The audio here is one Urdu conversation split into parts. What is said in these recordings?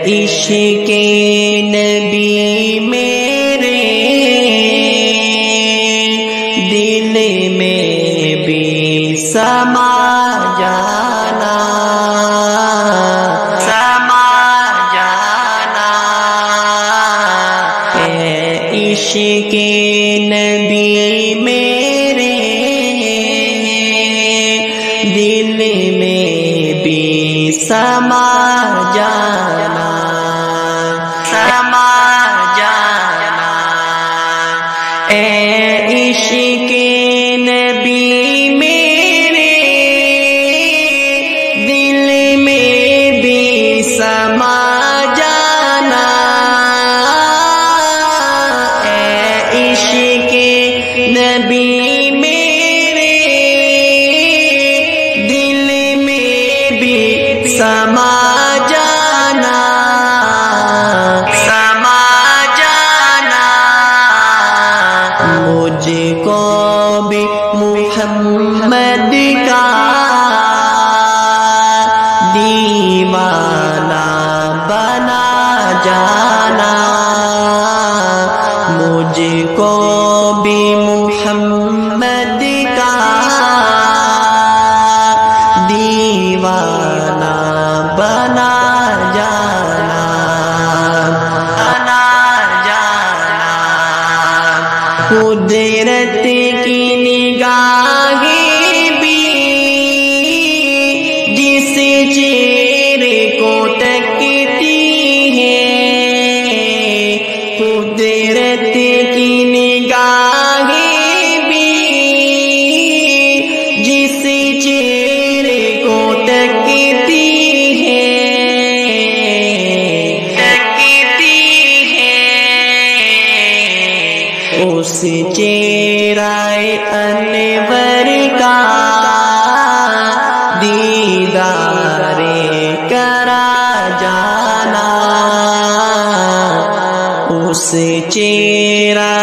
عشق نبی میرے دل میں بھی سما جانا، سما جانا، اے عشق نبی میرے دل میں بھی سما جانا، سما جانا، اے عشق نبی میرے دل میں بھی سما جانا، اے عشق نبی میرے دل میں بھی سما جانا، سما جانا، مجھ کو بھی محمد کا دیوانہ بنا جانا، مجھ کو بھی محمد کا دیوانہ بنا جانا، بنا جانا، قدرت کی نگاہیں بھی جس چہرے کو تکتی ہے، قدرت کی نگاہیں بھی جس چہرے کو تکتی ہے، تکتی ہے، اس چہرہ انور کا دیدار کرا جانا، اس چہرہ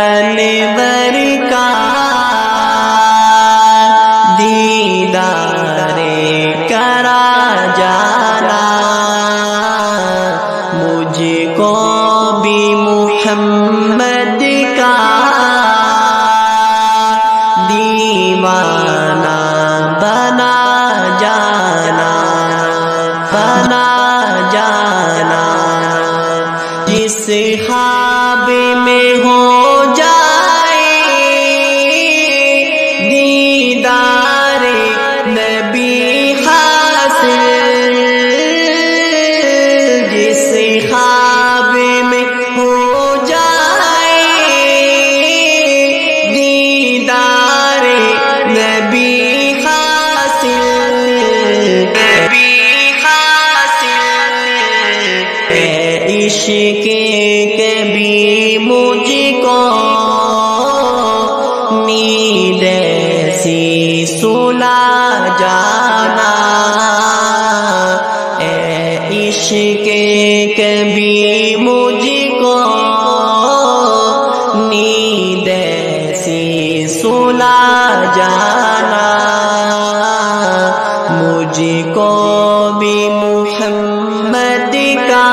انور کا دیدار کرا جانا، مجھ کو بھی محمد کا دیوانہ بنا جانا، بنا جانا، جس خواب میں ہو جائے دیدار نبی حاصل، جس خواب میں ہو جائے دیدار نبی حاصل، نبی حاصل، اے عشق کبھی مجھ کو نیند ایسی سلا جانا، اے عشق کبھی مجھ کو نیند ایسی سلا جانا، مجھ کو بھی محمد کا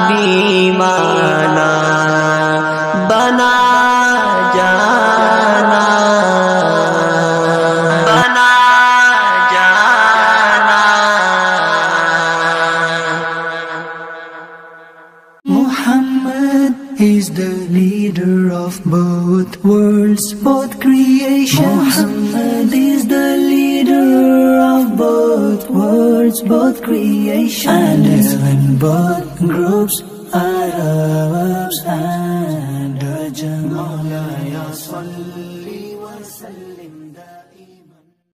دیوانہ بنا جانا، بنا جانا۔ Muhammad is the leader of both worlds, both creation. Muhammad is the leader of both worlds, both creation. And when both groups are